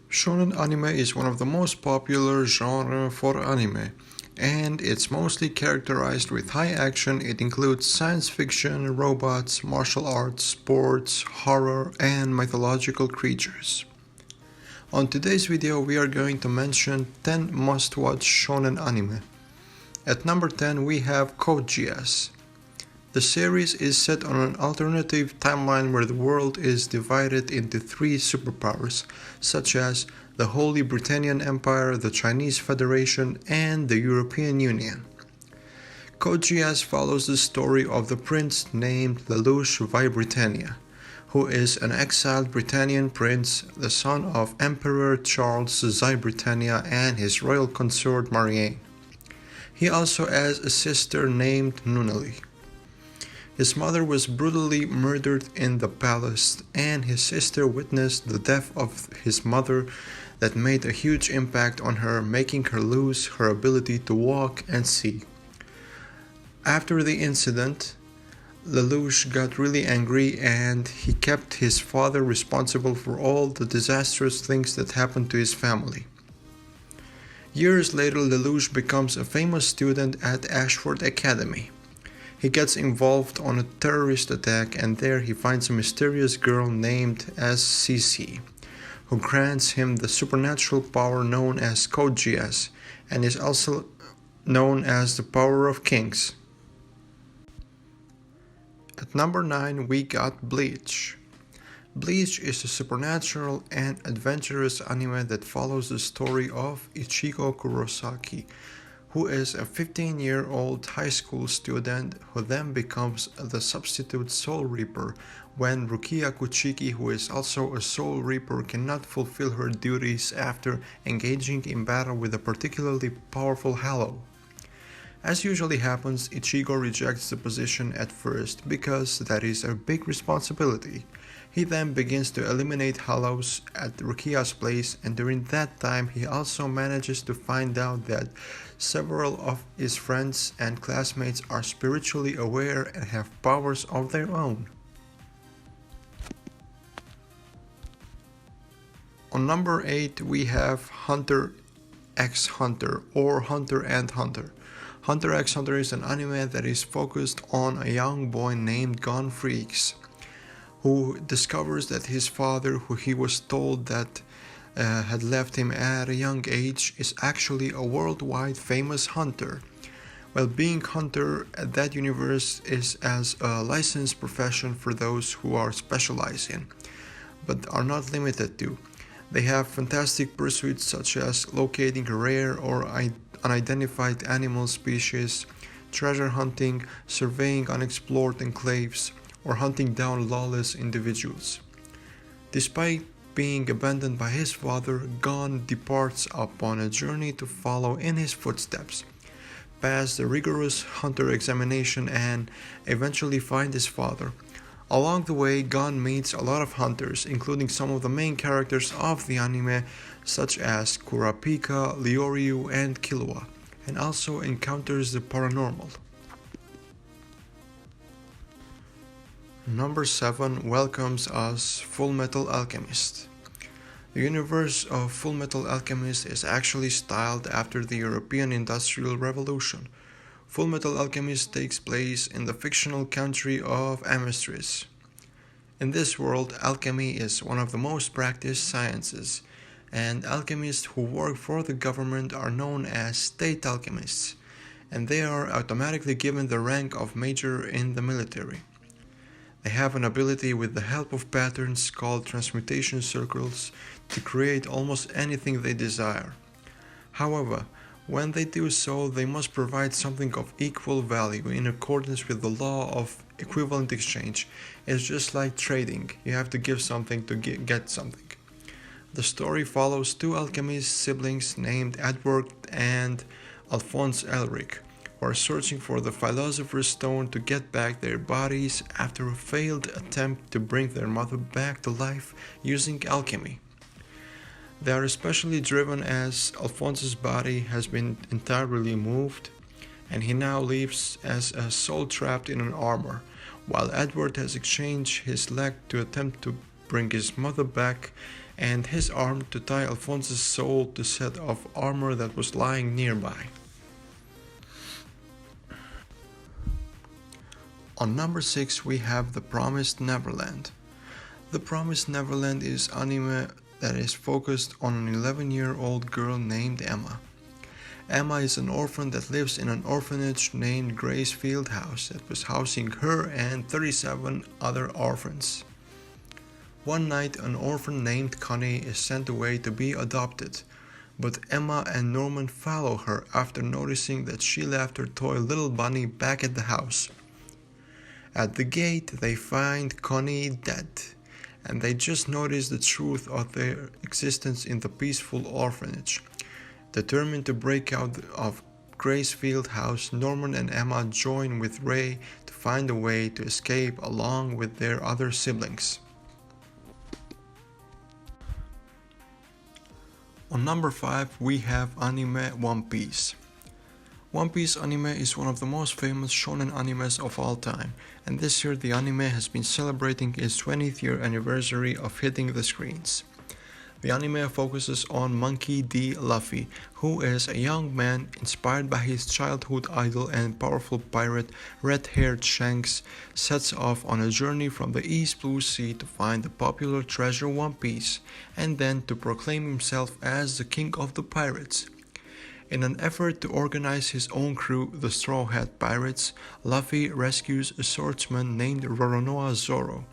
Shonen anime is one of the most popular genre for anime, and it's mostly characterized with high action. It includes science fiction, robots, martial arts, sports, horror, and mythological creatures. On today's video, we are going to mention 10 must-watch shonen anime. At number 10, we have Code Geass. The series is set on an alternative timeline where the world is divided into three superpowers, such as the Holy Britannian Empire, the Chinese Federation, and the European Union. Code Geass follows the story of the prince named Lelouch Britannia, who is an exiled Britannian prince, the son of Emperor Charles Britannia and his royal consort Marianne. He also has a sister named Nunnally. His mother was brutally murdered in the palace, and his sister witnessed the death of his mother that made a huge impact on her, making her lose her ability to walk and see. After the incident, Lelouch got really angry and he kept his father responsible for all the disastrous things that happened to his family. Years later, Lelouch becomes a famous student at Ashford Academy. He gets involved on a terrorist attack, and there he finds a mysterious girl named as Cece, who grants him the supernatural power known as Code Geass, and is also known as the Power of Kings. At number 9, we got Bleach. Bleach is a supernatural and adventurous anime that follows the story of Ichigo Kurosaki, who is a 15-year-old high school student who then becomes the substitute Soul Reaper when Rukia Kuchiki, who is also a Soul Reaper, cannot fulfill her duties after engaging in battle with a particularly powerful Hallow. As usually happens, Ichigo rejects the position at first because that is a big responsibility. He then begins to eliminate Hallows at Rukia's place, and during that time he also manages to find out that several of his friends and classmates are spiritually aware and have powers of their own. On number 8, we have Hunter x Hunter, or Hunter x Hunter. Hunter x Hunter is an anime that is focused on a young boy named Gon Freaks, who discovers that his father, who he was told that had left him at a young age, is actually a worldwide famous hunter. Well, being hunter at that universe is as a licensed profession for those who are specialized in, but are not limited to. They have fantastic pursuits such as locating a rare or unidentified animal species, treasure hunting, surveying unexplored enclaves, or hunting down lawless individuals. Despite being abandoned by his father, Gon departs upon a journey to follow in his footsteps, pass the rigorous hunter examination, and eventually find his father. Along the way, Gon meets a lot of hunters, including some of the main characters of the anime, such as Kurapika, Leoryu, and Killua, and also encounters the paranormal. Number 7 welcomes us Fullmetal Alchemist. The universe of Fullmetal Alchemist is actually styled after the European Industrial Revolution. Fullmetal Alchemist takes place in the fictional country of Amestris. In this world, alchemy is one of the most practiced sciences, and alchemists who work for the government are known as state alchemists, and they are automatically given the rank of major in the military. They have an ability with the help of patterns called transmutation circles to create almost anything they desire. However, when they do so, they must provide something of equal value in accordance with the law of equivalent exchange. It's just like trading. You have to give something to get something. The story follows two alchemist siblings named Edward and Alphonse Elric, who are searching for the Philosopher's Stone to get back their bodies after a failed attempt to bring their mother back to life using alchemy. They are especially driven as Alphonse's body has been entirely moved, and he now lives as a soul trapped in an armor, while Edward has exchanged his leg to attempt to bring his mother back, and his arm to tie Alphonse's soul to set of armor that was lying nearby. On number 6 we have The Promised Neverland. The Promised Neverland is anime that is focused on an 11-year-old girl named Emma. Emma is an orphan that lives in an orphanage named Grace Field House that was housing her and 37 other orphans. One night an orphan named Connie is sent away to be adopted, but Emma and Norman follow her after noticing that she left her toy little bunny back at the house. At the gate they find Connie dead, and they just notice the truth of their existence in the peaceful orphanage. Determined to break out of Gracefield House, Norman and Emma join with Ray to find a way to escape along with their other siblings. On number 5 we have anime One Piece. One Piece anime is one of the most famous shonen animes of all time, and this year the anime has been celebrating its 20th year anniversary of hitting the screens. The anime focuses on Monkey D. Luffy, who is a young man inspired by his childhood idol and powerful pirate red-haired Shanks, sets off on a journey from the East Blue Sea to find the popular treasure One Piece, and then to proclaim himself as the king of the pirates. In an effort to organize his own crew, the Straw Hat Pirates, Luffy rescues a swordsman named Roronoa Zoro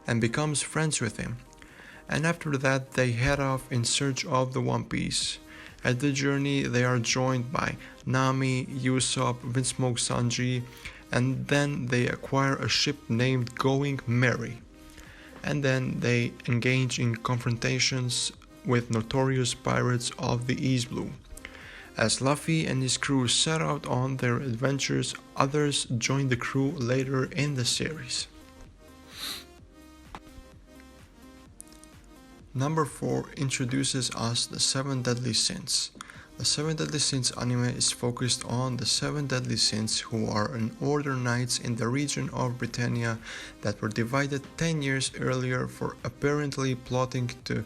and becomes friends with him. And after that they head off in search of the One Piece. At the journey they are joined by Nami, Usopp, Vinsmoke Sanji, and then they acquire a ship named Going Merry. And then they engage in confrontations with notorious pirates of the East Blue. As Luffy and his crew set out on their adventures, others join the crew later in the series. Number 4 introduces us the 7 Deadly Sins. The 7 Deadly Sins anime is focused on the 7 Deadly Sins, who are an order knights in the region of Britannia that were divided 10 years earlier for apparently plotting to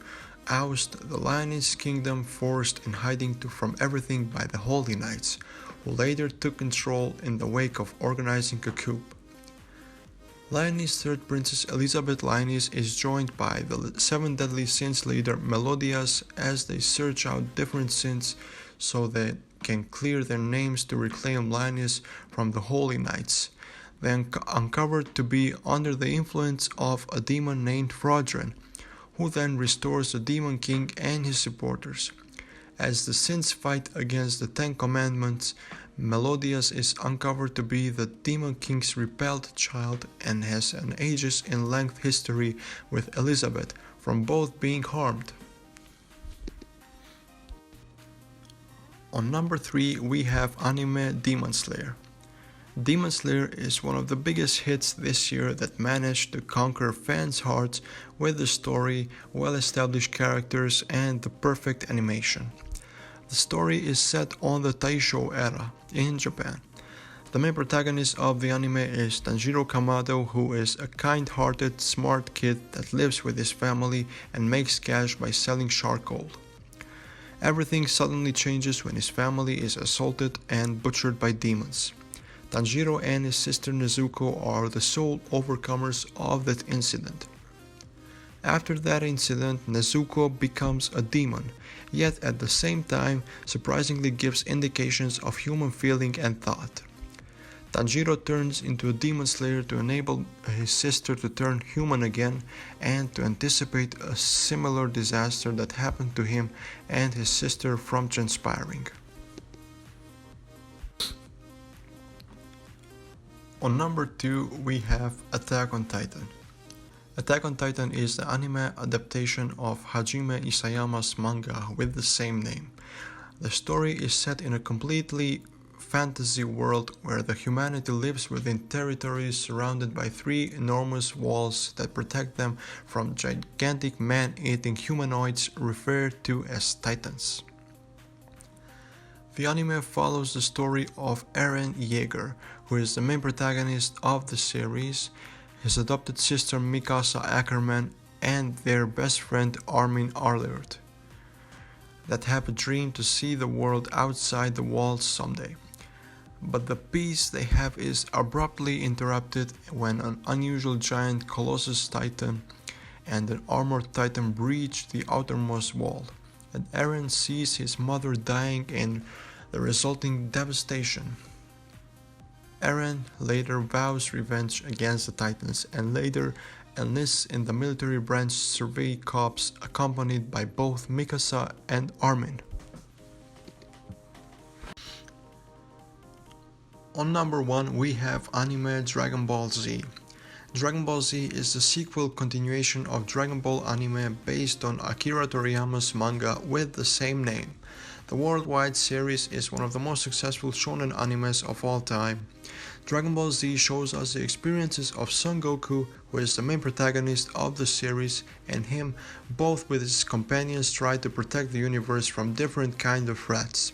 oust the Lioness Kingdom, forced in hiding from everything by the Holy Knights, who later took control in the wake of organizing a coup. Lioness' third princess Elizabeth Lioness is joined by the 7 Deadly Sins leader Melodias as they search out different sins so they can clear their names to reclaim Lioness from the Holy Knights. They uncovered to be under the influence of a demon named Rodren, who then restores the Demon King and his supporters. As the sins fight against the 10 Commandments, Melodias is uncovered to be the Demon King's repelled child and has an ages in length history with Elizabeth from both being harmed. On number 3 we have anime Demon Slayer. Demon Slayer is one of the biggest hits this year that managed to conquer fans' hearts with the story, well-established characters, and the perfect animation. The story is set on the Taisho era in Japan. The main protagonist of the anime is Tanjiro Kamado, who is a kind-hearted, smart kid that lives with his family and makes cash by selling charcoal. Everything suddenly changes when his family is assaulted and butchered by demons. Tanjiro and his sister Nezuko are the sole overcomers of that incident. After that incident, Nezuko becomes a demon, yet at the same time surprisingly gives indications of human feeling and thought. Tanjiro turns into a demon slayer to enable his sister to turn human again and to anticipate a similar disaster that happened to him and his sister from transpiring. On number 2 we have Attack on Titan. Attack on Titan is the anime adaptation of Hajime Isayama's manga with the same name. The story is set in a completely fantasy world where the humanity lives within territories surrounded by 3 enormous walls that protect them from gigantic man-eating humanoids referred to as Titans. The anime follows the story of Eren Yeager, who is the main protagonist of the series, his adopted sister Mikasa Ackerman, and their best friend Armin Arlert that have a dream to see the world outside the walls someday. But the peace they have is abruptly interrupted when an unusual giant Colossus Titan and an armored Titan breach the outermost wall, and Eren sees his mother dying and the resulting devastation. Eren later vows revenge against the Titans and later enlists in the military branch Survey Corps accompanied by both Mikasa and Armin. On number 1 we have anime Dragon Ball Z. Dragon Ball Z is the sequel continuation of Dragon Ball anime based on Akira Toriyama's manga with the same name. The worldwide series is one of the most successful shonen animes of all time. Dragon Ball Z shows us the experiences of Son Goku, who is the main protagonist of the series, and him, both with his companions, try to protect the universe from different kinds of threats.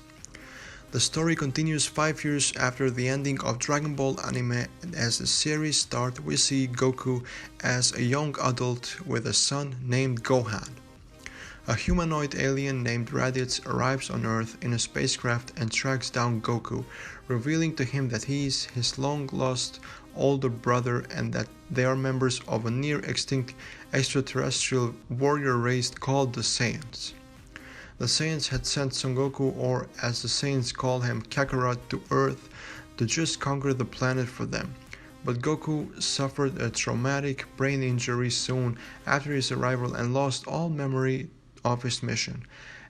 The story continues 5 years after the ending of Dragon Ball anime, and as the series starts we see Goku as a young adult with a son named Gohan. A humanoid alien named Raditz arrives on Earth in a spacecraft and tracks down Goku, revealing to him that he is his long-lost older brother and that they are members of a near-extinct extraterrestrial warrior race called the Saiyans. The Saiyans had sent Son Goku, or as the Saiyans call him, Kakarot, to Earth to just conquer the planet for them. But Goku suffered a traumatic brain injury soon after his arrival and lost all memory of his mission,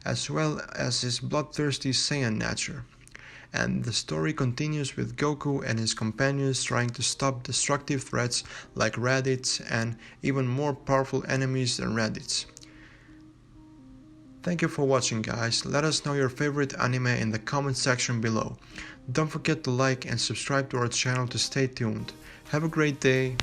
as well as his bloodthirsty Saiyan nature. And the story continues with Goku and his companions trying to stop destructive threats like Raditz and even more powerful enemies than Raditz. Thank you for watching, guys. Let us know your favorite anime in the comment section below. Don't forget to like and subscribe to our channel to stay tuned. Have a great day.